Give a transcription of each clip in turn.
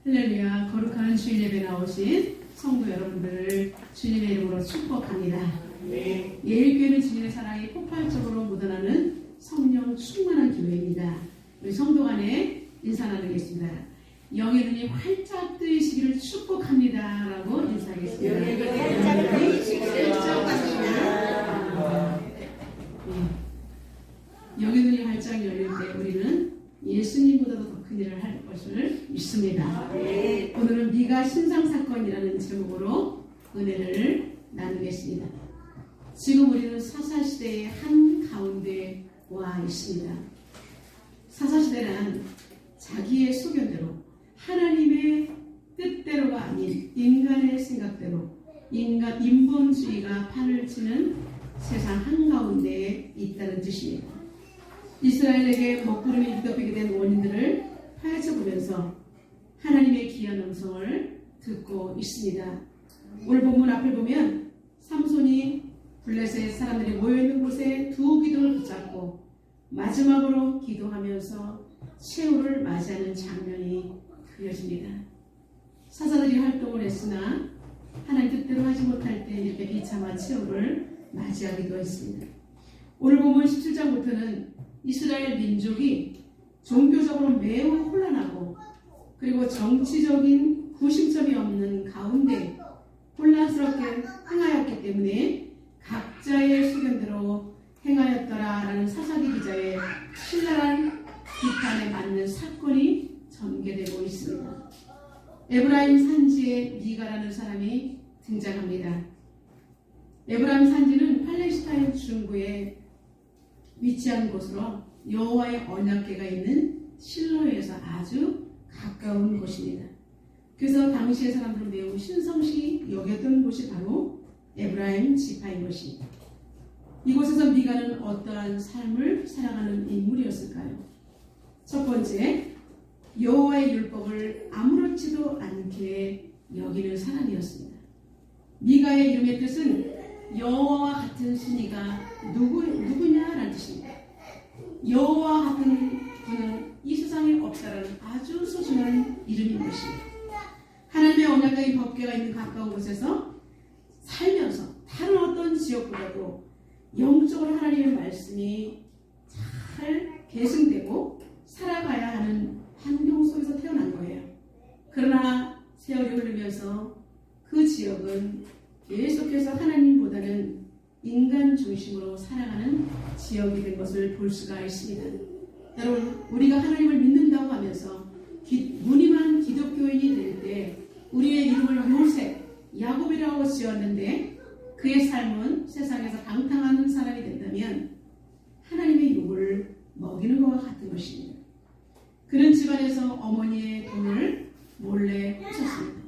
할렐루야. 거룩한 주일 예배 나오신 성도 여러분들을 주님의 이름으로 축복합니다. 예일교회는 주님의 사랑이 폭발적으로 묻어나는 성령 충만한 교회입니다. 우리 성도 간에 인사 나누겠습니다. 영의 눈이 활짝 뜨이시기를 축복합니다. 라고 인사하겠습니다. 영의 눈이 활짝 뜨이시기를 축복합니다. 영의 눈이 활짝 열릴 때 우리는 예수님보다도 더 큰 일을 할 것을 믿습니다. 오늘은 미가 신상사건이라는 제목으로 은혜를 나누겠습니다. 지금 우리는 사사시대의 한가운데 와 있습니다. 사사시대란 자기의 소견대로 하나님의 뜻대로가 아닌 인간의 생각대로 인본주의가 판을 치는 세상 한가운데에 있다는 뜻입니다. 이스라엘에게 먹구름이 뒤덮이게 된 원인들을 파헤쳐보면서 하나님의 귀한 음성을 듣고 있습니다. 오늘 본문 앞을 보면 삼손이 블레셋 사람들이 모여있는 곳에 두 기둥을 붙잡고 마지막으로 기도하면서 최후를 맞이하는 장면이 그려집니다. 사사들이 활동을 했으나 하나님 뜻대로 하지 못할 때 이렇게 비참한 최후를 맞이하기도 했습니다. 오늘 본문 17장부터는 이스라엘 민족이 종교적으로 매우 혼란하고 그리고 정치적인 구심점이 없는 가운데 혼란스럽게 행하였기 때문에 각자의 소견대로 행하였더라라는 사사기 기자의 신랄한 비판에 맞는 사건이 전개되고 있습니다. 에브라임 산지에 미가라는 사람이 등장합니다. 에브라임 산지는 팔레스타인 중부에 위치한 곳으로 여호와의 언약궤가 있는 실로에서 아주 가까운 곳입니다. 그래서 당시의 사람들은 매우 신성시 여겼던 곳이 바로 에브라임 지파인 것입니다. 이곳에서 미가는 어떠한 삶을 살아가는 인물이었을까요? 첫 번째, 여호와의 율법을 아무렇지도 않게 여기는 사람이었습니다. 미가의 이름의 뜻은 여호와와 같은 신이가 누구냐라는 뜻입니다. 여호와 같은 분은 이 세상에 없다라는 아주 소중한 이름인 것입니다. 하나님의 언약의 법궤가 있는 가까운 곳에서 살면서 다른 어떤 지역보다도 영적으로 하나님의 말씀이 잘 계승되고 살아가야 하는 환경 속에서 태어난 거예요. 그러나 세월이 흐르면서 그 지역은 계속해서 하나님보다는 인간 중심으로 살아가는 지역이 된 것을 볼 수가 있습니다. 여러분, 우리가 하나님을 믿는다고 하면서 무늬만 기독교인이 될 때 우리의 이름을 요셉, 야곱이라고 지었는데 그의 삶은 세상에서 방탕한 사람이 된다면 하나님의 욕을 먹이는 것과 같은 것입니다. 그런 집안에서 어머니의 돈을 몰래 훔쳤습니다.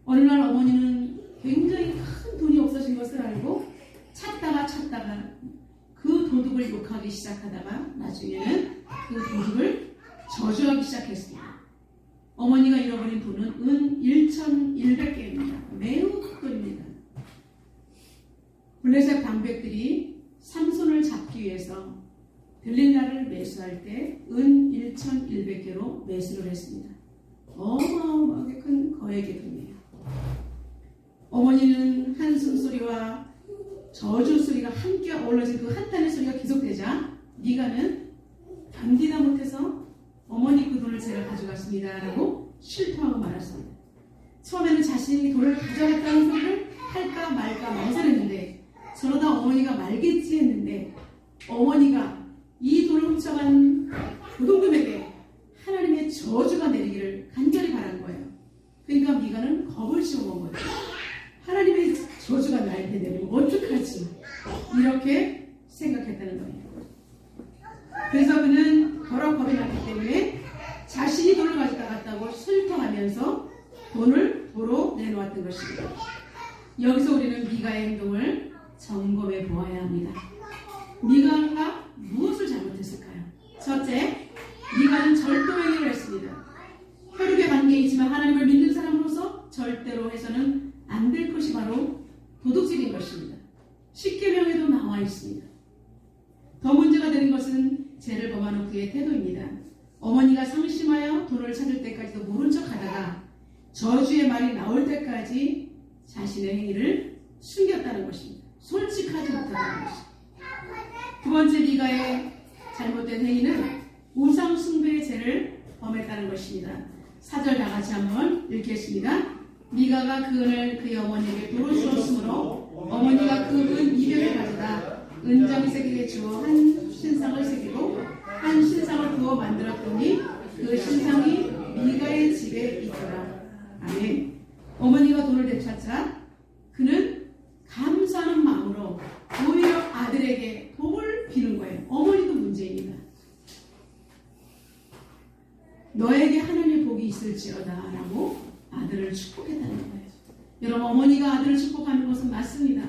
어느 날 어머니는 굉장히 큰 돈이 없어진 것을 알고 찾다가 그 도둑을 욕하기 시작하다가 나중에는 그 도둑을 저주하기 시작했습니다. 어머니가 잃어버린 돈은 은 1,100개입니다. 매우 큰 돈입니다. 블레셋 방백들이 삼손을 잡기 위해서 들릴라를 매수할 때 은 1,100개로 매수를 했습니다. 어마어마하게 큰 거액의 돈이에요. 어머니는 한숨 소리와 저주 소리가 함께 어우러진 그 한탄의 소리가 계속되자 미가는 견디다 못해서 어머니 그 돈을 제가 가져갔습니다 라고 실토하고 말았습니다. 처음에는 자신이 돈을 가져갔다는 소리를 할까 말까 망설였는데 저러다 어머니가 말겠지 했는데 어머니가 이 돈을 훔쳐간 도둑놈에게 하나님의 저주가 내리기를 간절히 바란 거예요. 그러니까 미가는 겁을 씌워본 거예요. 하나님의 저주가 나한테 내리면 어떡하지? 이렇게 생각했다는 거예요. 그래서 그는 더러 겁이 났기 때문에 자신이 돈을 가져갔다고 실토하면서 돈을 도로 내놓았던 것입니다. 여기서 우리는 미가의 행동을 점검해 보아야 합니다. 미가가 무엇을 잘못했을까요? 첫째, 미가는 절도행위를 했습니다. 혈육의 관계이지만 하나님을 믿는 사람으로서 절대로 해서는 안 될 것이 바로 도둑질인 것입니다. 십계명에도 나와 있습니다. 더 문제가 되는 것은 죄를 범한 후 그의 태도입니다. 어머니가 상심하여 돈을 찾을 때까지도 모른 척하다가 저주의 말이 나올 때까지 자신의 행위를 숨겼다는 것입니다. 솔직하지 못하다는 것입니다. 두 번째 미가의 잘못된 행위는 우상 숭배의 죄를 범했다는 것입니다. 4절 다 같이 한번 읽겠습니다. 미가가 그 은을 그의 어머니에게 도로 주었으므로 어머니가 그 은 200을 가져다 은장색에게 주어 한 신상을 새기고 한 신상을 부어 만들었더니 그 신상이 미가의 집에 있더라. 아멘. 어머니가 돈을 되찾자 그는 감사하는 마음으로 오히려 아들에게 복을 비는 거예요. 어머니도 문제입니다. 너에게 하나님의 복이 있을지어다 라고 아들을 축복했다는 거예요. 여러분, 어머니가 아들을 축복하는 것은 맞습니다.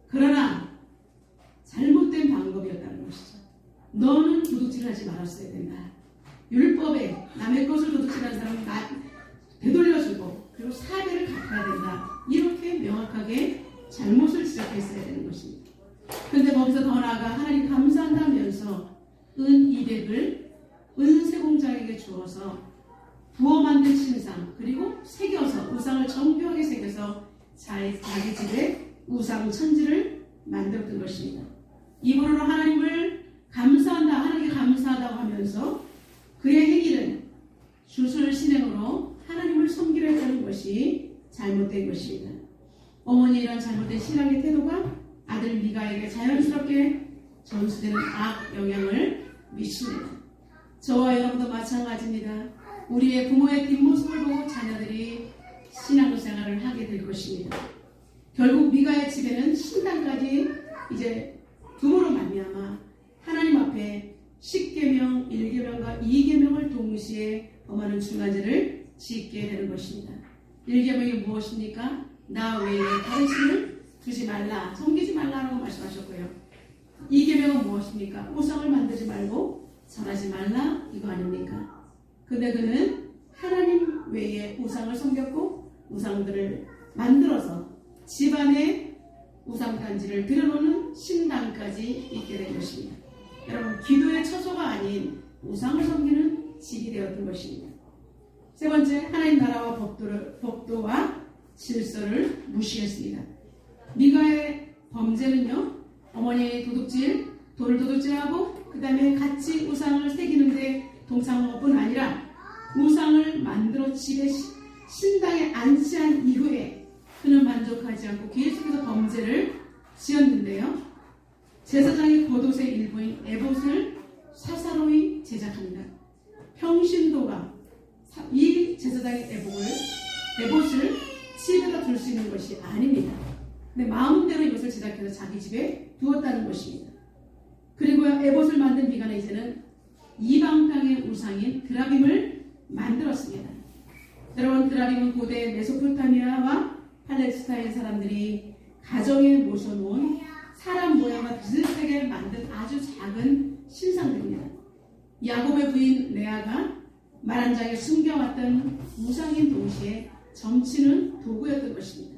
그러나 잘못된 방법이었다는 것이죠. 너는 도둑질하지 말았어야 된다. 율법에 남의 것을 도둑질하는 사람은 되돌려주고 그리고 사배를 갚아야 된다. 이렇게 명확하게 잘못을 지적했어야 되는 것입니다. 그런데 거기서 더 나아가 하나님 감사한다면서 은 200을 은세공장에게 주어서 부어 만든 신상 그리고 새겨서 우상을 정교하게 새겨서 자기 집에 우상 천지를 만들었던 것입니다. 입으로 하나님을 감사한다, 하나님께 감사하다고 하면서 그의 행위는 주술 신행으로 하나님을 섬기려 했다는 것이 잘못된 것입니다. 어머니의 이런 잘못된 신앙의 태도가 아들 미가에게 자연스럽게 전수되는 악 영향을 미칩니다. 저와 여러분도 마찬가지입니다. 우리의 부모의 뒷모습을 보고 자녀들이 신앙생활을 하게 될 것입니다. 결국 미가의 집에는 신당까지 이제 부모로 말미암아 하나님 앞에 10계명, 1계명과 2계명을 동시에 범하는 중간죄를 짓게 되는 것입니다. 1계명이 무엇입니까? 나 외에 다른 신을 두지 말라, 섬기지 말라라고 말씀하셨고요. 2계명은 무엇입니까? 우상을 만들지 말고 절하지 말라, 이거 아닙니까? 근데 그는 하나님 외에 우상을 섬겼고 우상들을 만들어서 집안에 우상단지를 들여놓는 신당까지 있게 된 것입니다. 여러분, 기도의 처소가 아닌 우상을 섬기는 집이 되었던 것입니다. 세 번째, 하나님 나라와 법도와 질서를 무시했습니다. 미가의 범죄는요, 어머니의 도둑질, 돈을 도둑질하고 그 다음에 같이 우상을 새기는데 동참한 것뿐 아니라 우상을 만들어 집에 신당에 안치한 이후에 그는 만족하지 않고 계속해서 범죄를 지었는데요. 제사장의 겉옷의 일부인 에봇을 사사로이 제작합니다. 평신도가 이 제사장의 에봇을 집에다 둘 수 있는 것이 아닙니다. 근데 마음대로 이것을 제작해서 자기 집에 두었다는 것입니다. 그리고 에봇을 만든 미가는 이제는 이방 땅의 우상인 드라빔을 만들었습니다. 여러분, 드라빔은 고대 메소포타미아와 팔레스타인 사람들이 가정에 모셔놓은 사람 모양과 비슷하게 만든 아주 작은 신상들입니다. 야곱의 부인 레아가 말 한 장에 숨겨왔던 우상인 동시에 점치는 도구였던 것입니다.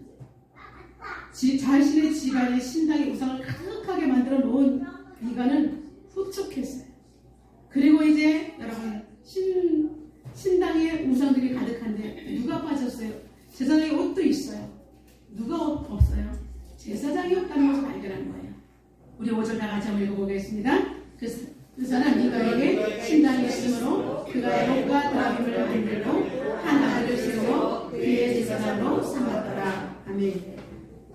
자신의 집안의 신당의 우상을 가득하게 만들어 놓은 미가는 흡족했어요. 그리고 이제 여러분, 신당에 우상들이 가득한데 누가 빠졌어요? 제사장의 옷도 있어요. 누가 없어요? 제사장이 없다는 것을 발견한 거예요. 우리 5절 다 같이 한번 읽어보겠습니다. 그 사람 미가에게 신당이 있으므로 그가 에봇과 드라빔을 만들고 한 아들을 세워 그의 제사장으로 삼았더라. 아멘.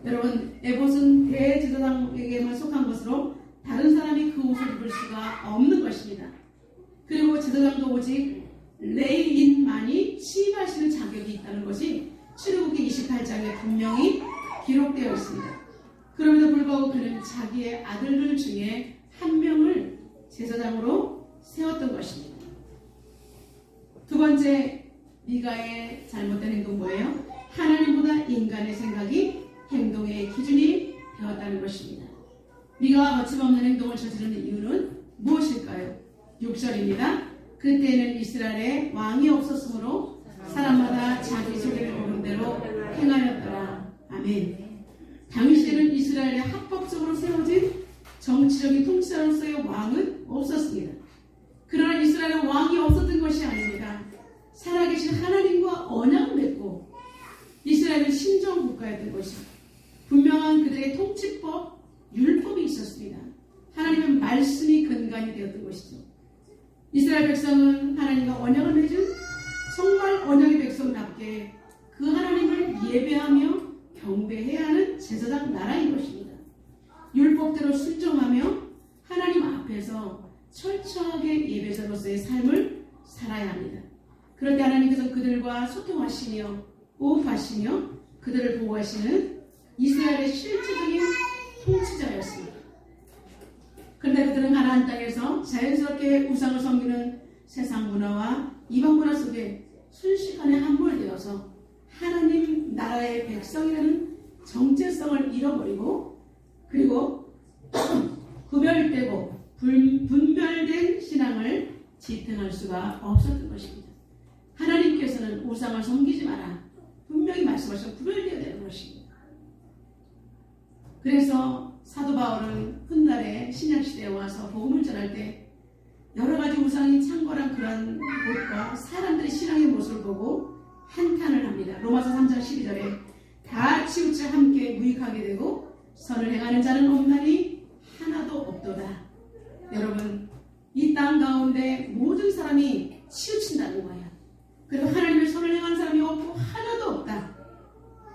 여러분, 에봇은 대제사장에게만 속한 것으로 다른 사람이 그 옷을 입을 수가 없는 것입니다. 그리고 제사장도 오직 레위인만이 취임하시는 자격이 있다는 것이 출애굽기 28장에 분명히 기록되어 있습니다. 그럼에도 불구하고 그는 자기의 아들들 중에 한 명을 제사장으로 세웠던 것입니다. 두 번째, 미가의 잘못된 행동 뭐예요? 하나님보다 인간의 생각이 행동의 기준이 되었다는 것입니다. 미가가 거침없는 행동을 저지르는 이유는 무엇일까요? 6절입니다. 그때는 이스라엘에 왕이 없었으므로 사람마다 자기 소리를 보는 대로 행하였더라. 아멘. 당시에는 이스라엘에 합법적으로 세워진 정치적인 통치자로서의 왕은 없었습니다. 그러나 이스라엘은 왕이 없었던 것이 아닙니다. 살아계신 하나님과 언약을 맺고 국가였던 것이고 분명한 그들의 통치법, 율법이 있었습니다. 하나님의 말씀이 근간이 되었던 것이죠. 이스라엘 백성은 하나님과 언약을 맺은 정말 언약의 백성답게 그 하나님을 예배하며 경배해야 하는 제사장 나라인 것입니다. 율법대로 순종하며 하나님 앞에서 철저하게 예배자로서의 삶을 살아야 합니다. 그럴 때 하나님께서 그들과 소통하시며 호흡하시며 그들을 보호하시는 이스라엘의 실질적인 통치자였습니다. 그런데 그들은 가나안 땅에서 자연스럽게 우상을 섬기는 세상 문화와 이방 문화 속에 순식간에 함몰되어서 하나님 나라의 백성이라는 정체성을 잃어버리고 그리고 구별되고 분별된 신앙을 지탱할 수가 없었던 것입니다. 하나님께서는 우상을 섬기지 마라. 분명히 말씀하셔서 구별되어야 되는 것입니다. 그래서 사도 바울은 훗날에 신약시대에 와서 복음을 전할 때 여러 가지 우상이 창궐한 그런 곳과 사람들의 신앙의 모습을 보고 한탄을 합니다. 로마서 3장 12절에 다 치우쳐 함께 무익하게 되고 선을 행하는 자는 없나니 하나도 없도다. 여러분, 이 땅 가운데 모든 사람이 치우친다는 거예요. 그리고 하나님의 선을 행하는 사람이 없고 하나도 없다.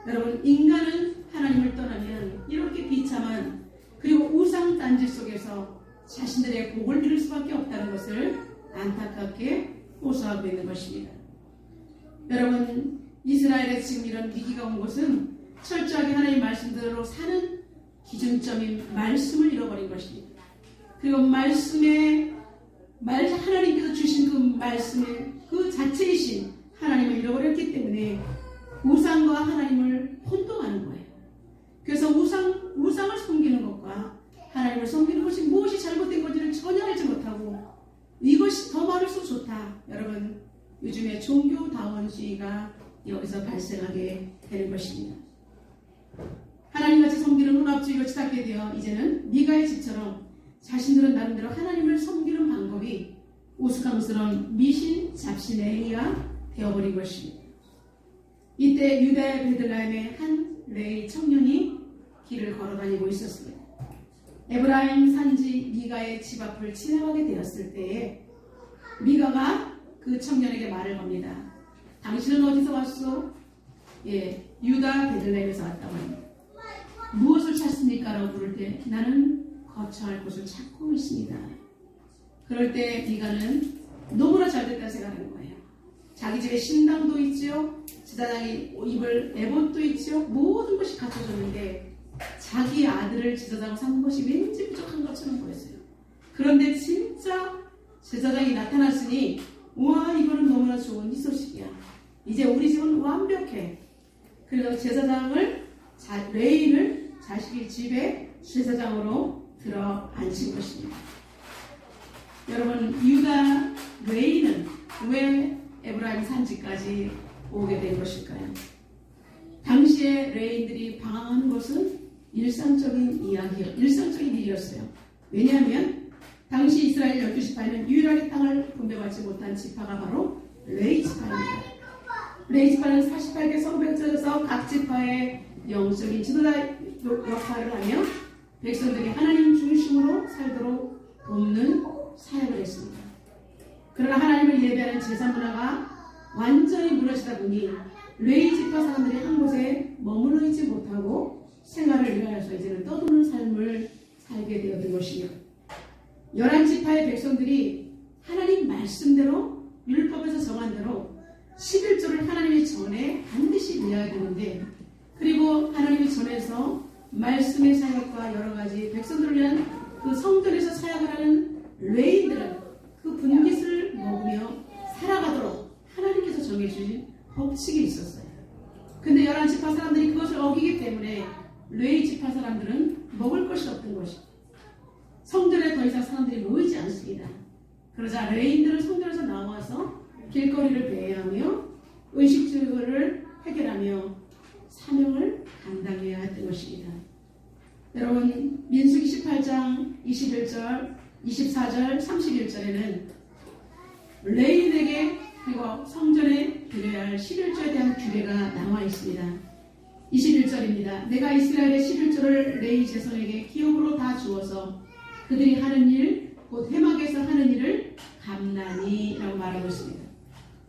여러분, 인간은 하나님을 떠나면 이렇게 비참한 그리고 우상 단지 속에서 자신들의 복을 이룰 수밖에 없다는 것을 안타깝게 호소하고 있는 것입니다. 여러분, 이스라엘의 지금 이런 위기가 온 것은 철저하게 하나님의 말씀대로 사는 기준점인 말씀을 잃어버린 것입니다. 그리고 하나님께서 주신 그 말씀의 그 자체이신 하나님을 잃어버렸기 때문에 우상과 하나님을 혼동하는 거예요. 그래서 우상을 섬기는 것과 하나님을 섬기는 것이 무엇이 잘못된 건지를 전혀 알지 못하고 이것이 더 많을수록 좋다. 여러분, 요즘에 종교다원주의가 여기서 발생하게 되는 것입니다. 하나님같이 섬기는 혼합주의로 치닫게 되어 이제는 미가의 집처럼 자신들은 나름대로 하나님을 섬기는 방법이 우스꽝스러운 미신 잡신에 의하 되어버린 것입니다. 이때 유대 베들레헴의 한 레위 청년이 길을 걸어다니고 있었습니다. 에브라임 산지 미가의 집 앞을 지나가게 되었을 때에 미가가 그 청년에게 말을 겁니다. 당신은 어디서 왔소? 유다 베들레헴에서 왔다고 합니다. 무엇을 찾습니까? 라고 물을 때 나는 거처할 곳을 찾고 있습니다. 그럴 때 미가는 너무나 잘됐다 생각하는 거예요. 자기 집에 신당도 있죠. 제사장이 입을 에봇도 있죠. 모든 것이 갖춰졌는데 자기 아들을 제사장 삼은 것이 왠지 부족한 것처럼 보였어요. 그런데 진짜 제사장이 나타났으니 우와, 이거는 너무나 좋은 희소식이야. 이제 우리 집은 완벽해. 그래서 제사장을 레위를 자식의 집에 제사장으로 들어 앉힌 것입니다. 여러분, 유다 레위는 왜 에브라임 산지까지 오게 된 것일까요? 당시에 레위인들이 방황하는 것은 일상적인 일이었어요. 왜냐하면 당시 이스라엘 12지파에는 유일하게 땅을 분배받지 못한 지파가 바로 레위 지파입니다. 레위 지파는 48개 성읍에 흩어져서 각 지파의 영적인 지도자 역할을 하며 백성들이 하나님 중심으로 살도록 돕는 사역을 했습니다. 그러나 하나님을 예배하는 제사 문화가 완전히 무너지다 보니 레위 지파 사람들이 한 곳에 머물러 있지 못하고 생활을 위하여서 이제는 떠도는 삶을 살게 되었던 것이며 11지파의 백성들이 하나님 말씀대로 율법에서 정한 대로 11조를 하나님의 전에 반드시 외워야 되는데 그리고 하나님의 전에서 말씀의 사역과 여러 가지 백성들을 위한 그 성전에서 사역을 하는 레위인들은 그 분깃을 먹으며 살아가도록 하나님께서 정해주신 법칙이 있었어요. 근데 11지파 사람들이 그것을 어기기 때문에 레위 지파 사람들은 먹을 것이 없던 것이고 성전에 더 이상 사람들이 모이지 않습니다. 그러자 레위인들은 성전에서 나와서 길거리를 배회하며 의식주를 해결하며 사명을 감당해야 했던 것입니다. 여러분, 민수기 18장 21절, 24절, 31절에는 레위인에게 그리고 성전에 드려야 할 11조에 대한 규례가 나와 있습니다. 21절입니다. 내가 이스라엘의 11조를 레위 자손에게 기업으로 다 주어서 그들이 하는 일, 곧 회막에서 하는 일을 감나니 라고 말하고 있습니다.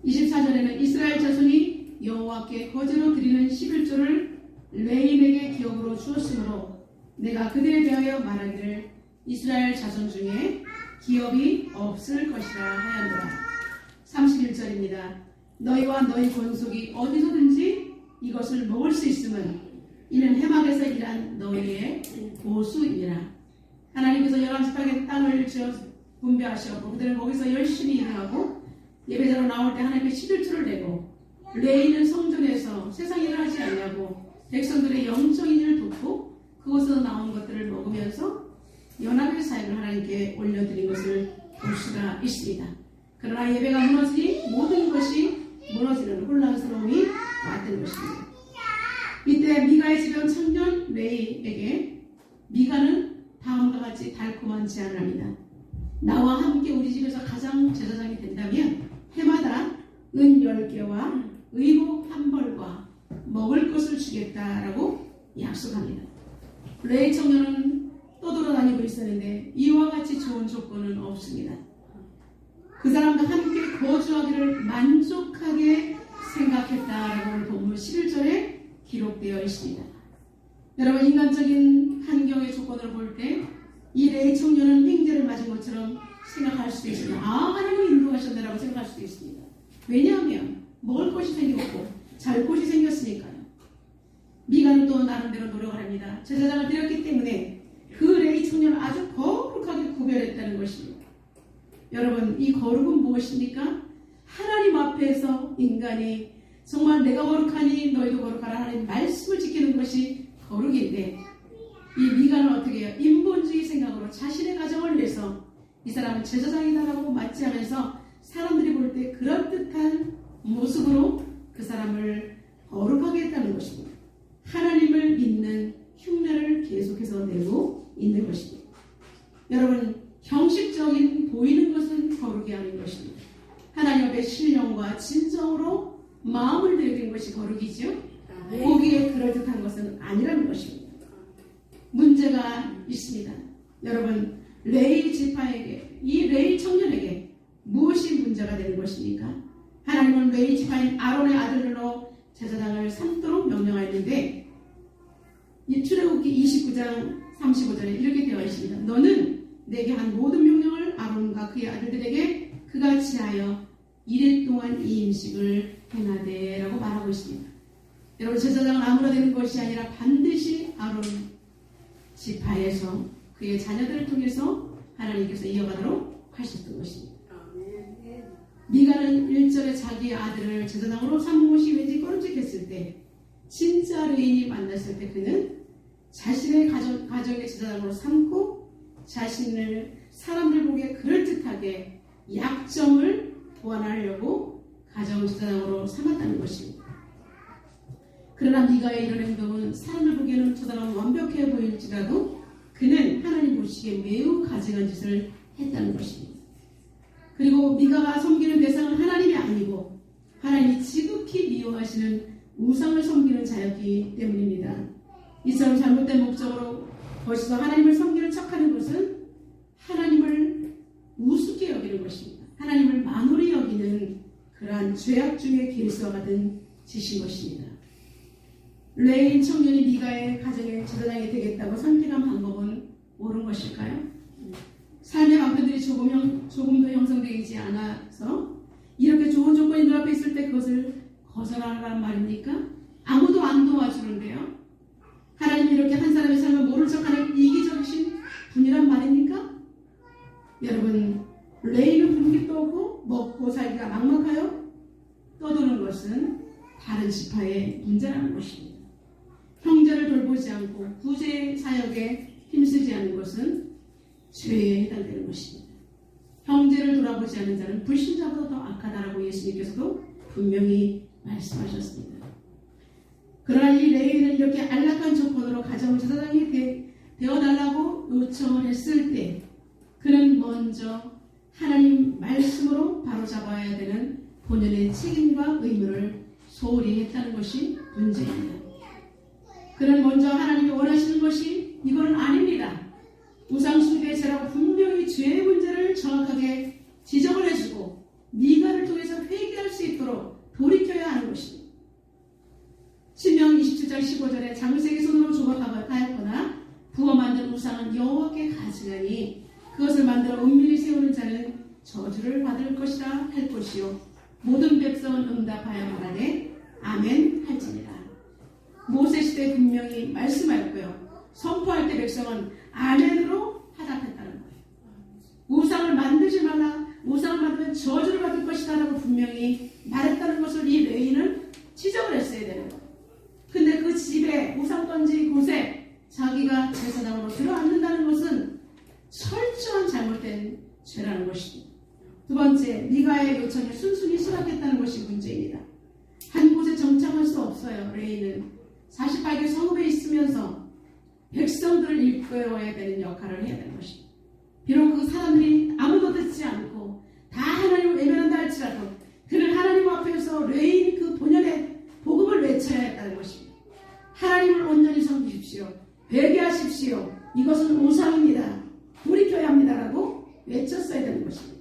24절에는 이스라엘 자손이 여호와께 거제로 드리는 11조를 레위에게 기업으로 주었으므로 내가 그들에 대하여 말하기를 이스라엘 자손 중에 기업이 없을 것이라 하였노라. 31절입니다. 너희와 너희 권속이 어디서든지 이것을 먹을 수 있으면 이는 해막에서 일한 너희의 보수이라. 하나님께서 11지파에게 땅을 지어 분배하셨고 그들은 거기서 열심히 일을 하고 예배자로 나올 때 하나님께 11조를 내고 레위는 성전에서 세상 일을 하지 않냐고 백성들의 영적인 일을 돕고 그곳에서 나온 것들을 먹으면서 연합의 사역을 하나님께 올려드린 것을 볼 수가 있습니다. 그러나 예배가 무너지니 모든 것이 무너지는 혼란스러움이 왔던 것입니다. 이때 미가의 집안 청년 레위에게 미가는 다음과 같이 달콤한 제안을 합니다. 나와 함께 우리 집에서 가장 제사장이 된다면 해마다 은 10개와 의복 한 벌과 먹을 것을 주겠다라고 약속합니다. 레위 청년은 떠돌아다니고 있었는데 이와 같이 좋은 조건은 없습니다. 그 사람과 함께 거주하기를 만족하게 생각했다라고 오늘 본문 11절에 기록되어 있습니다. 여러분, 인간적인 환경의 조건을 볼 때 이 레위 청년은 횡재를 맞은 것처럼 생각할 수도 있습니다. 하나님이 인도하셨네라고 생각할 수도 있습니다. 왜냐하면 먹을 것이 생겼고 잘 곳이 생겼으니까요. 미가는 또 나름대로 노력을 합니다. 제사장을 드렸기 때문에 그 레위 청년을 아주 거룩하게 구별했다는 것입니다. 여러분, 이 거룩은 무엇입니까? 하나님 앞에서 인간이 정말 내가 거룩하니 너희도 거룩하라 하는 말씀을 지키는 것이 거룩인데 이 미가는 어떻게 해요? 인본주의 생각으로 자신의 가정을 위해서 이 사람은 제사장이다라고 맞지하면서 사람들이 볼 때 그럴듯한 모습으로 그 사람을 거룩하게 했다는 것입니다. 하나님을 믿는 흉내를 계속해서 내고 있는 것입니다. 여러분, 형식적인 보이는 것은 거룩이 아닌 것입니다. 하나님 앞에 신령과 진정으로 마음을 드리는 것이 거룩이죠. 보기에 그럴듯한 것은 아니라는 것입니다. 문제가 있습니다. 여러분, 레위 지파에게, 이 레위 청년에게 무엇이 문제가 되는 것입니까? 하나님은 레위 지파인 아론의 아들로 제사장을 삼도록 명령하였는데 이 출애굽기 29장 35절에 이렇게 되어 있습니다. 너는 내게 한 모든 명령을 아론과 그의 아들들에게 그같이 하여 이래 동안 이 음식을 행하되 라고 말하고 있습니다. 여러분, 제사장은 아무나 되는 것이 아니라 반드시 아론 지파에서 그의 자녀들을 통해서 하나님께서 이어가도록 하셨던 것입니다. 미가는 1절에 자기의 아들을 제사장으로 삼은 것이 왠지 꺼름직했을 때 진짜 레인이 만났을 때 그는 자신의 가정의 제사장으로 삼고 자신을 사람들 보기에 그럴듯하게 약점을 보완하려고 가정 제사장으로 삼았다는 것입니다. 그러나 미가의 이런 행동은 사람들 보기에는 저 사람은 완벽해 보일지라도 그는 하나님 보시기에 매우 가증한 짓을 했다는 것입니다. 그리고 미가가 섬기는 대상은 하나님이 아니고 하나님이 지극히 미워하시는 우상을 섬기는 자였기 때문입니다. 이처럼 잘못된 목적으로 거기서 하나님을 섬기는 척하는 것은 하나님을 우습게 여기는 것입니다. 하나님을 만홀히 여기는 그러한 죄악 중의 길수와 같은 짓인 것입니다. 레위 청년이 미가의 가정의 제사장이 되겠다고 선택한 방법은 옳은 것일까요? 삶의 방편들이 조금 더 형성되지 않아서 이렇게 좋은 조건이 눈앞에 있을 때 그것을 거절하라는 말입니까? 아무도 안 도와주는데요. 하나님이 이렇게 한 사람의 삶을 모른 척하는 이기적이신 분이란 말입니까? 여러분, 레위는 분기 떠오고 먹고 살기가 막막하여 떠도는 것은 다른 지파의 문제라는 것입니다. 형제를 돌보지 않고 구제 사역에 힘쓰지 않는 것은 죄에 해당되는 것입니다. 형제를 돌아보지 않는 자는 불신자보다 더 악하다라고 예수님께서도 분명히 말씀하셨습니다. 그러나 이 레위는 이렇게 안락한 조건으로 가정 제사장이 되어달라고 요청을 했을 때 그는 먼저 하나님 말씀으로 바로잡아야 되는 본연의 책임과 의무를 소홀히 했다는 것이 문제입니다. 그는 먼저 하나님이 원하시는 것이 이거는 아닙니다. 우상숭배의 죄라고 분명히 죄의 문제를 정확하게 지적을 해주고 미가를 통해서 회개할 수 있도록 돌이켜야 하는 것입니다. 신명 27장 15절에 장세기 손으로 조각하였거나 부어 만든 우상은 여호와께 가증하니 그것을 만들어 은밀히 세우는 자는 저주를 받을 것이라 할 것이요 모든 백성은 응답하여 말하되 아멘 할지니라. 모세 시대에 분명히 말씀하였고요. 선포할 때 백성은 아멘으로 하답했다는 거예요. 우상을 만들지 말라. 우상을 만들면 저주를 받을 것이다 라고 분명히 말했다는 것을 이 레위는 지적을 했어야 되는 거예요. 근데 그 집에 우상 던진 곳에 자기가 제사장으로 들어앉는다는 것은 철저한 잘못된 죄라는 것입니다. 두 번째, 미가의 요청에 순순히 수락했다는 것이 문제입니다. 한 곳에 정착할 수 없어요. 레위는 48개 성읍에 있으면서 백성들을 일깨워야 되는 역할을 해야 되는 것입니다. 비록 그 사람들이 아무도 듣지 않고 다 하나님을 외면한다 할지라도 그는 하나님 앞에서 레위인 그 본연의 복음을 외쳐야 했다는 것입니다. 하나님을 온전히 섬기십시오. 회개하십시오. 이것은 우상입니다. 돌이켜야 합니다라고 외쳤어야 되는 것입니다.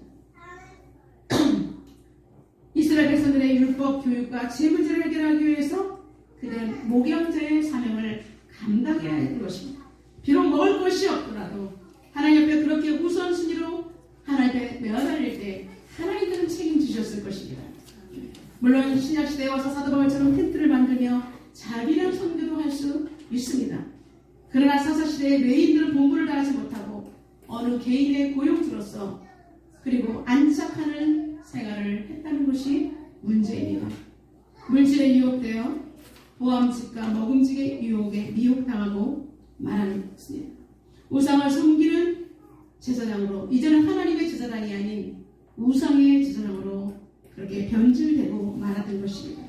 이스라엘 백성들의 율법 교육과 죄 문제를 해결하기 위해서 그들은 목양자의 사명을 감당해야 했던 것입니다. 비록 먹을 것이 없더라도 하나님 앞에 그렇게 우선순위로 하나님 앞에 매어달릴 때 하나님들은 책임지셨을 것입니다. 물론 신약시대에 와서 사도 바울처럼 텐트를 만들며 자비랑 선교도 할 수 있습니다. 그러나 사사시대의 레위인들은 본분을 다하지 못하고 어느 개인의 고용주로서 그리고 안착하는 생활을 했다는 것이 문제입니다. 물질에 유혹되어 보암직과 먹음직의 유혹에 미혹당하고 말하는 것입니다. 우상을 섬기는 제사장으로 이제는 하나님의 제사장이 아닌 우상의 제사장으로 그렇게 변질되고 말았던 것입니다.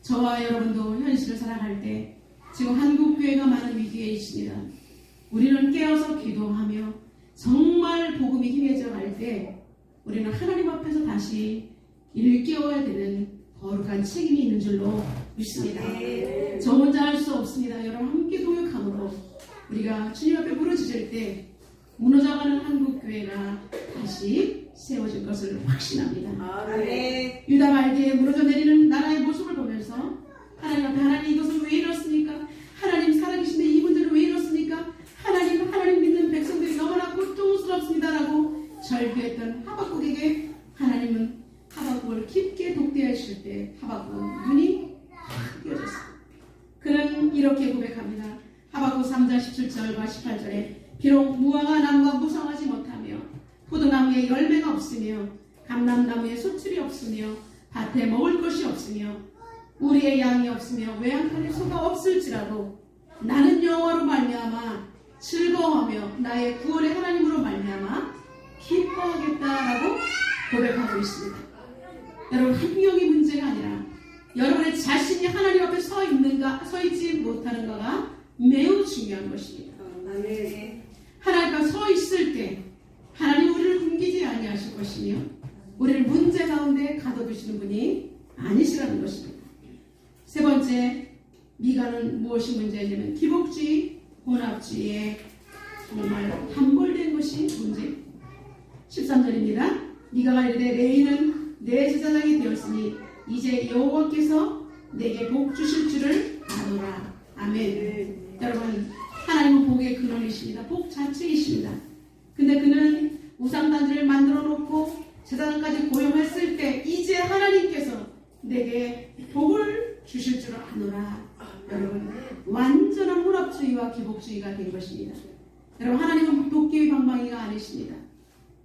저와 여러분도 현실을 살아갈 때 지금 한국교회가 많은 위기에 있습니다. 우리는 깨어서 기도하며 정말 복음이 힘해져 갈 때 우리는 하나님 앞에서 다시 일깨워야 되는 거룩한 책임이 있는 줄로 믿습니다. 저 혼자 할 수 없습니다. 여러분 함께 동역함으로 우리가 주님 앞에 부르짖을 때 무너져가는 한국교회가 다시 세워질 것을 확신합니다. 유다 말기에 무너져 내리는 나라의 모습을 보면서 하나님 앞에 하나님 이것을 왜 이렇습니까? 하나님 살아계신데 이분들은 왜 이렇습니까? 하나님 믿는 백성들이 너무나 고통스럽습니다라고 절규했던 하박국에게 하나님은 하박국을 깊게 독대하실 때 하박국 눈이 확 뜨여졌습니다. 그는 이렇게 고백합니다. 하박국 3장 17절과 18절에 비록 무화과 나무가 무성하지 못하며 포도나무에 열매가 없으며 감람나무에 소출이 없으며 밭에 먹을 것이 없으며 우리의 양이 없으며 외양간에 소가 없을지라도 나는 여호와로 말미암아 즐거워하며 나의 구원의 하나님으로 말미암아 기뻐하겠다라고 고백하고 있습니다. 여러분 환경이 문제가 아니라 여러분의 자신이 하나님 앞에 서 있지 못하는가가 매우 중요한 것입니다. 하나님 앞에 서 있을 때 하나님 우리를 굶기지 아니하실 것이며 우리를 문제 가운데 가둬두시는 분이 아니시라는 것입니다. 세 번째, 미가는 무엇이 문제냐면 기복주의, 혼합주의에 정말 함몰된 것이 문제입니다. 13절입니다. 미가가 이르되 레위는 내 제사장이 되었으니 이제 여호와께서 내게 복 주실 줄을 아노라. 아멘. 여러분 하나님은 복의 근원이십니다. 복 자체이십니다. 근데 그는 우상단지를 만들어 놓고 제사장까지 고용했을 때 이제 하나님께서 내게 복을 주실 줄 아노라. 여러분 완전한 혼합주의와 기복주의가 된 것입니다. 여러분 하나님은 도끼의 방망이가 아니십니다.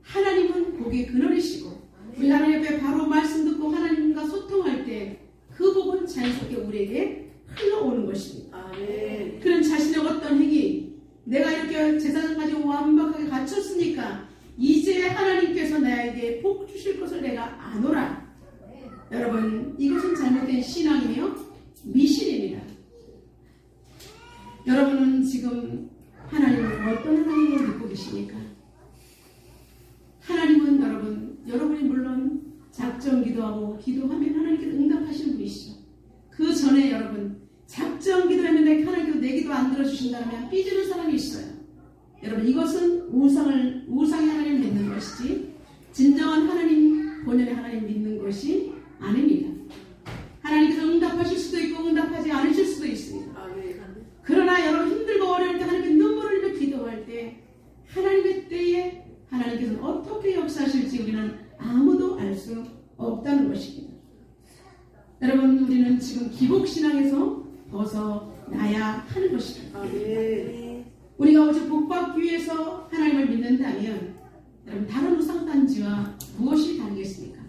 하나님은 복의 근원이시고 우리 하나님 앞에 바로 말씀 듣고 하나님과 소통할 때 그 복은 자연스럽게 우리에게 흘러오는 것입니다. 아멘. 그는 자신의 어떤 행위 내가 이렇게 제사장까지 완벽하게 갖췄으니까 이제 하나님께서 나에게 복 주실 것을 내가 아노라. 여러분 이것은 잘못된 신앙이며 미신입니다. 여러분은 지금 하나님을 어떤 하나님을 믿고 계십니까? 하나님은 여러분이 물론 작정 기도하고 기도하면 하나님께 응답하시는 분이시죠. 그 전에 여러분 작정 기도했는데 하나님 안 들어주신다면 삐지는 사람이 있어요. 여러분, 이것은 우상의 하나님을 믿는 것이지 진정한 하나님, 본연의 하나님 믿는 것이 아닙니다. 하나님께서 응답하실 수도 있고 응답하지 않으실 수도 있습니다. 그러나 여러분, 힘들고 어려울 때 하나님께 눈물을 흘려 기도할 때 하나님의 때에 하나님께서는 어떻게 역사하실지 우리는 아무도 알 수 없다는 것입니다. 여러분, 우리는 지금 기복신앙에서 벗어나야 하는 것입니다. 우리가 오직 복받기 위해서 하나님을 믿는다면 여러분, 다른 우상단지와 무엇이 다르겠습니까?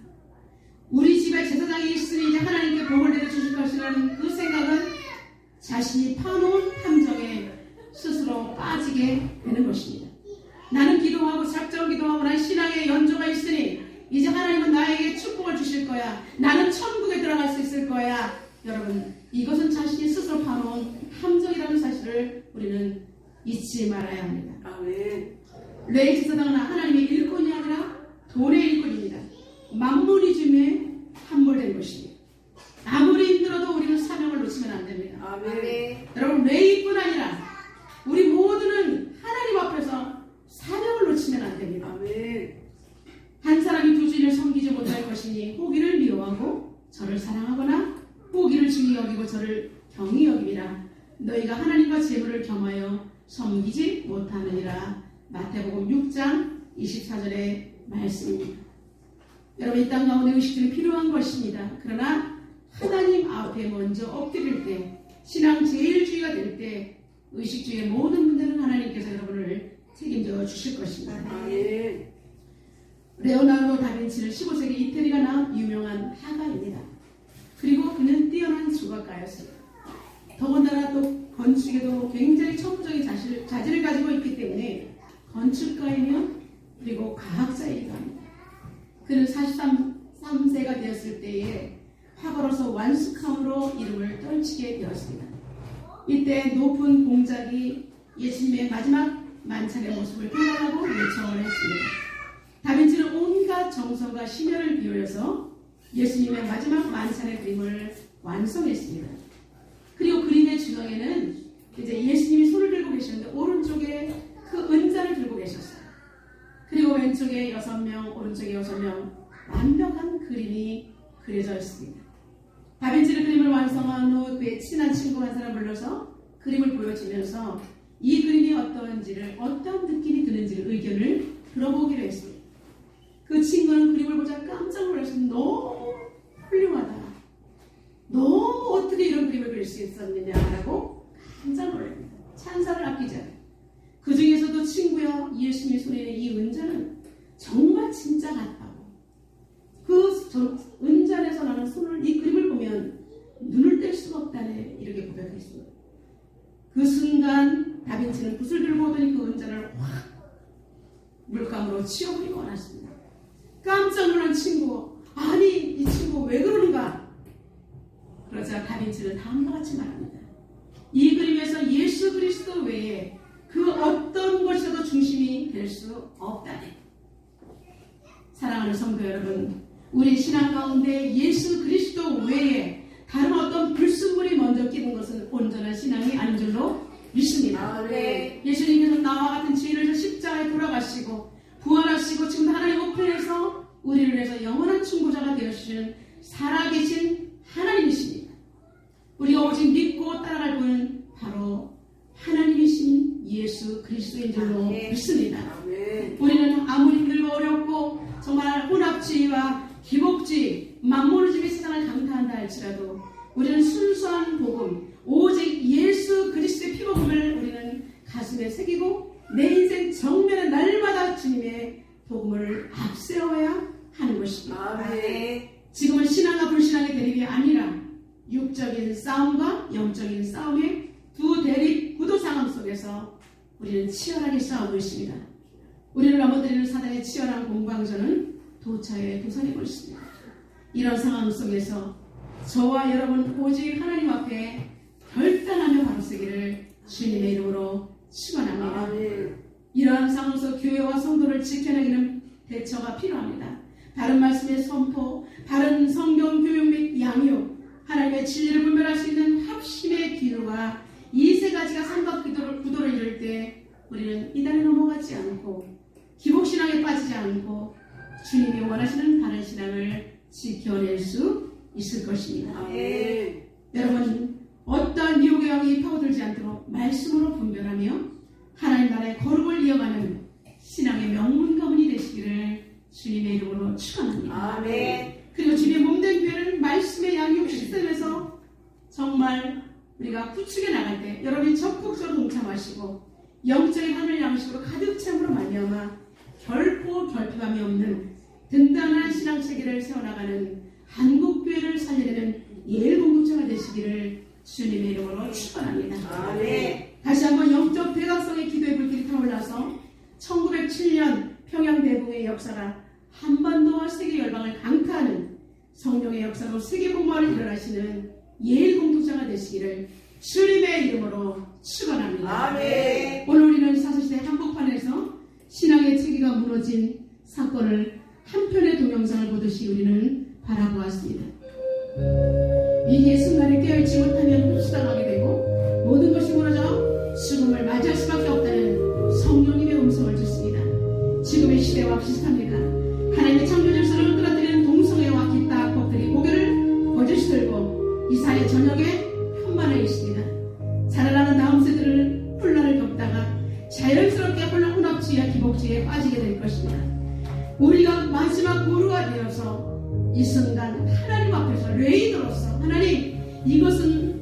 우리 집에 제사장이 있으니 이제 하나님께 복을 내려주실 것이라는 그 생각은 자신이 파놓은 함정에 스스로 빠지게 되는 것입니다. 나는 기도하고 작정 기도하고 난 신앙의 연조가 있으니 이제 하나님은 나에게 축복을 주실 거야. 나는 천국에 들어갈 수 있을 거야. 여러분, 이것은 자신이 스스로 파놓은 함정이라는 사실을 우리는 잊지 말아야 합니다. 레위 제사장은 하나님의 일꾼이 아니라 돈의 일꾼입니다. 만문이즘에 함몰된 것입니다. 아무리 힘들어도 우리는 사명을 놓치면 안 됩니다. 여러분, 레위뿐 아니라 우리 모두는 하나님 앞에서 사명을 놓치면 안 됩니다. 한 사람이 두 주인을 섬기지 못할 것이니 호기를 미워하고 저를 사랑하거나 호기를 중히 여기고 저를 경히 여김이라. 너희가 하나님과 재물을 겸하여 섬기지 못하느니라. 마태복음 6장 24절의 말씀입니다. 여러분, 이 땅 가운데 의식주는 필요한 것입니다. 그러나 하나님 앞에 먼저 엎드릴 때, 신앙 제일주의가 될 때 의식주의 모든 문제는 하나님께서 여러분을 책임져 주실 것입니다. 레오나르도 다빈치는 15세기 이태리가 낳은 유명한 화가입니다. 그리고 그는 뛰어난 조각가였습니다. 더군다나 또 건축에도 굉장히 천부적인 자질을 가지고 있기 때문에 건축가이며 그리고 과학자이기도 합니다. 그는 43세가 되었을 때에 화가로서 완숙함으로 이름을 떨치게 되었습니다. 이때 높은 공작이 예수님의 마지막 만찬의 모습을 표현하고 요청을 했습니다. 다빈치는 온갖 정성과 심혈을 기울여서 예수님의 마지막 만찬의 그림을 완성했습니다. 그리고 그림의 중앙에는 이제 예수님이 손을 들고 계셨는데 오른쪽에 그 은자를 들고 계셨어요. 그리고 왼쪽에 6명, 오른쪽에 6명, 완벽한 그림이 그려져 있습니다. 다빈치는 그림을 완성한 후 그의 친한 친구 한 사람 불러서 그림을 보여주면서 이 그림이 어떠한지를, 어떤 느낌이 드는지를 의견을 들어보기로 했습니다. 그 친구는 그림을 보자 깜짝 놀라서 너무 훌륭하다. 너무 어떻게 이런 그림을 그릴 수 있었느냐라고 깜짝 놀랍니다. 찬사를 아끼지 않아요. 그 중에서도 친구야, 예수님이 손에 있는 이 은자는 정말 진짜 같다고. 그 은잔에서 나는 손을, 이 그림을 보면 눈을 뗄 수가 없다네, 이렇게 고백했습니다. 그 순간 다빈치는 붓을 들고 오더니 그 은잔을 확 물감으로 치워버리고 말았습니다. 깜짝 놀란 친구, 아니 이 친구 왜 그러는가? 그러자 다빈치는 다음과 같이 말합니다. 이 그림에서 예수 그리스도 외에 그 어떤 것에도 중심이 될 수 없다네. 사랑하는 성도 여러분, 우리 신앙 가운데 예수 그리스도 외에 다른 어떤 불순물이 먼저 끼는 것은 온전한 신앙이 아닌 줄로 믿습니다. 예수님께서 나와 같은 죄인을 십자가에 돌아가시고 부활하시고 지금 하나님 우편에서 우리를 위해서 영원한 충고자가 되어주시는 살아계신 하나님이십니다. 우리가 오직 믿고 따라갈 분은 바로 하나님이신 예수 그리스도인 줄로 믿습니다. 우리는 아무리 힘들고 어렵고 정말 혼합주의와 기복주의, 만모르주의 세상을 강타한다 할지라도 우리는 순수한 복음, 오직 예수 그리스도의 피복음을 우리는 가슴에 새기고 내 인생 정면에 날마다 주님의 복음을 앞세워야 하는 것입니다. 지금은 신앙과 불신앙의 대립이 아니라 육적인 싸움과 영적인 싸움의 두 대립 구도 상황 속에서 우리는 치열하게 싸우고 있습니다. 우리를 넘어뜨리는 사단의 치열한 공방전은 도처에 도사리고 있습니다. 이런 상황 속에서 저와 여러분 오직 하나님 앞에 결단하며 바로서기를 주님의 이름으로 축원합니다. 이러한 상황 속 교회와 성도를 지켜내기는 대처가 필요합니다. 바른 말씀의 선포, 바른 성경 교육 및 양육, 하나님의 진리를 분별할 수 있는 합심의 기도가 이 세 가지 가지가 삼각 구도를 이룰 때 우리는 이단에 넘어가지 않고 기복신앙에 빠지지 않고 주님이 원하시는 바른 신앙을 지켜낼 수 있을 것입니다. 여러분, 어떠한 유혹의 왕이 파고들지 않도록 말씀으로 분별하며 하나님 나라의 거룩을 이어가는 신앙의 명문 가문이 되시기를 주님의 이름으로 축원합니다. 그리고 주님의 몸된 교회를 말씀의 양육 시스템에서 정말 우리가 구축해 나갈 때 여러분이 적극적으로 동참하시고 영적인 하늘 양식으로 가득 참으로 말미암아 결코 결핍함이 없는 든든한 신앙 체계를 세워나가는 한국교회를 살려내는 예일공동체가 되시기를 주님의 이름으로 축원합니다. 다시 한번 영적 대각성의 기도의 불길이 타올라서 1907년 평양대붕의 역사가 한반도와 세계 열방을 강타하는 성령의 역사로 세계 복음화를 일어나시는 예일공동체가 되시기를 주님의 이름으로 축원합니다. 오늘 우리는 사사시대 한복판에서 신앙의 체계가 무너진 사건을 한 편의 동영상을 보듯이 우리는 바라보았습니다. 위기의 순간에 깨어있지 못하면 흡수당하게 되고 모든 것이 무너져 죽음을 맞이할 수밖에 없다는 성령님의 음성을 듣습니다. 지금의 시대와 비슷합니다. 하나님의 창조 질서를 끌어들이는 동성애와 기타 악법들이 고개를 거짓이 들고 이 사회 전역에 편만해 있습니다. 자라나는 다음 세대를 혼란을 겪다가 자연스럽게 혼합주의와 기복주의에 빠지게 될 것입니다. 우리가 마지막 보루가 되어서 이 순간 하나님 앞에서 레이더로서 하나님, 이것은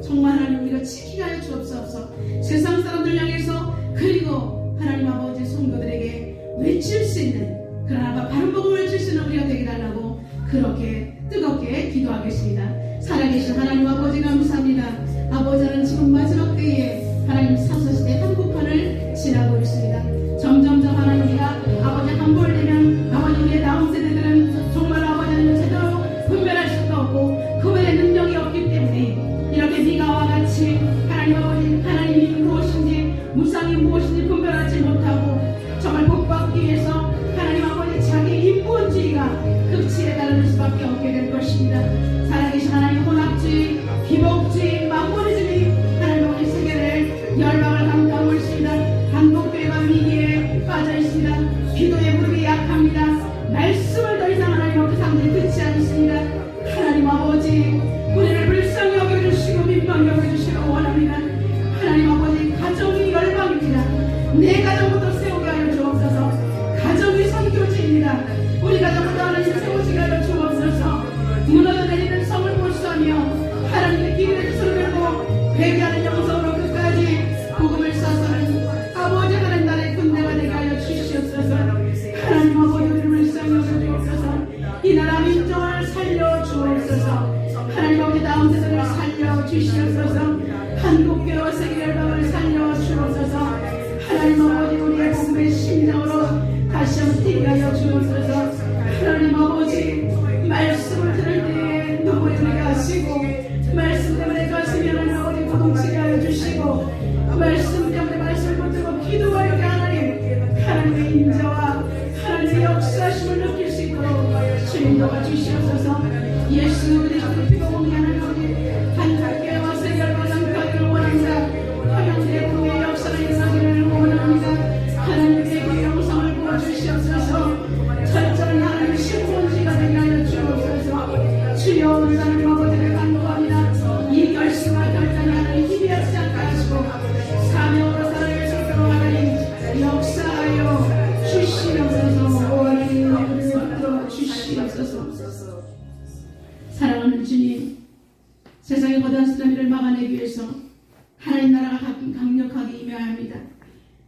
정말 하나님 우리가 지키게 하여 주옵소서. 세상 사람들 향해서 그리고 하나님 아버지 성도들에게 외칠 수 있는 그러나 바른 복음을 외칠 수 있는 우리가 되게 달라고 그렇게 뜨겁게 기도하겠습니다. 살아계신 하나님 아버지 감사합니다. 아버지는 지금 마지막 때에 하나님 사사시대 한복판을 지나고 있습니다. 점점점 하나님 우리가 아버지 한벌되면 아버지 우리의 다음 세대들은 정말 아버지는 제대로 분별할 수도 없고 구별의 능력이 없기 때문에 이렇게 미가와 같이 하나님 아버지 하나님이 무엇인지 무상이 무엇인지 분별하지 못하고 정말 복받기 위해서 하나님 아버지 자기 인본주의가 극치에 달하는 수밖에 없게 될 것입니다. 살아계신 하나님 혼합주의, 기복주의, 만보리즘이 하나님 아버지 세계를 열방을 감당하고 있습니다. 한국교회가 위기에 빠져 있습니다. 기도의 무릎이 약합니다. 말씀을 더 이상 하나님 앞에 사람들이 듣지 않습니다. 하나님 아버지 우리를 불쌍히 여겨주시고 민망히 여겨주시고 원합니다. 하나님 아버지 가정이 열방입니다. 내 가정부터 세우게 하여 주옵소서. 가정이 선교지입니다. 우리 가정부터 하나님 세우시게 하여 주옵소서. 무너져 내리는 성을 보수하며 하나님의 기름의 뜻을 들고 회개하는 영성으로 끝까지 복음을 써서는 아버지 하나님 나라의 군대가 되게 하여 주시옵소서. 하나님 아버지 우리를 불쌍히 여겨주옵소서. 이 나라 민족을 살려주옵소서. 하나님 아버지 다음 세대를 살려주시옵소서. 한국교회와 세계 열방을 살려주옵소서. 하나님 아버지 우리의 복음의 심장으로 다시 한번 뛰게 하여 주옵소서. 하나님 아버지 말씀을 들을 때에 눈물이 나게 하시고 말씀 때문에 가슴이 하나님 아버지 고동치게 하여 주시고 말씀 때문에 말씀을 붙들고 기도하여 하나님의 인자와 하나님의 역사심을 느낄 수 있도록 주님 도와주시옵소서. 예수 그리스도의 피로 공개하는 우리 한국교회와 세계 열방을 강하기를 원합니다. 평양대붕의 역사를 일어나기를 원합니다. 하나님의 그 영성을 보여주시옵소서. 철저한 하나님의 신본주의가 되게 하여 주옵소서. 주여 하나님 아버지를 간구합니다. 이 결심과 결단이 하나님 힘이 없지 않게 하시고 사명으로 살아갈 수 있도록 하나님 역사하여 주시옵소서. 하나님 주시옵소서. 사랑하는 주님, 세상의 거대한 쓰나미를 막아내기 위해서 하나님 나라가 강력하게 임해야 합니다.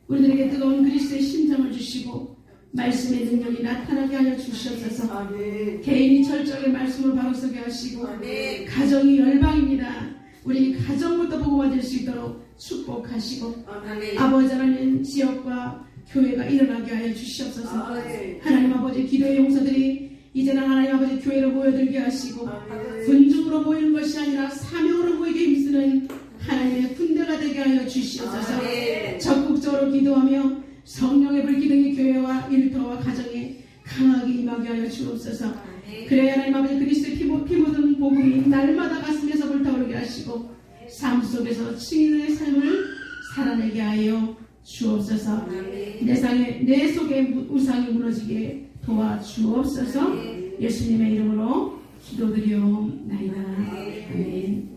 우리들에게 뜨거운 그리스도의 심장을 주시고 말씀의 능력이 나타나게 하여 주시옵소서. 아멘. 개인이 철저하게 말씀을 바로 서게 하시고 아멘. 가정이 열방입니다. 우리 가정부터 복음화 될 수 있도록 축복하시고 아멘. 아버지 하나님 지역과 교회가 일어나게 하여 주시옵소서. 아멘. 하나님 아버지 기도의 용사들이 이제는 하나님 아버지 교회로 모여들게 하시고 아멘. 군중으로 모이는 것이 아니라 사명으로 모이게 힘쓰는 하나님의 군대가 되게 하여 주시옵소서. 아멘. 적극적으로 기도하며 성령의 불기둥이 교회와 일터와 가정에 강하게 임하게 하여 주옵소서. 그래야 하나님 아버지 그리스도의 피 묻은 복음이 날마다 가슴에서 불타오르게 하시고 삶 속에서 증인의 삶을 살아내게 하여 주옵소서. 내 속에 우상이 무너지게 도와주옵소서. 예수님의 이름으로 기도드리옵나이다. 아멘.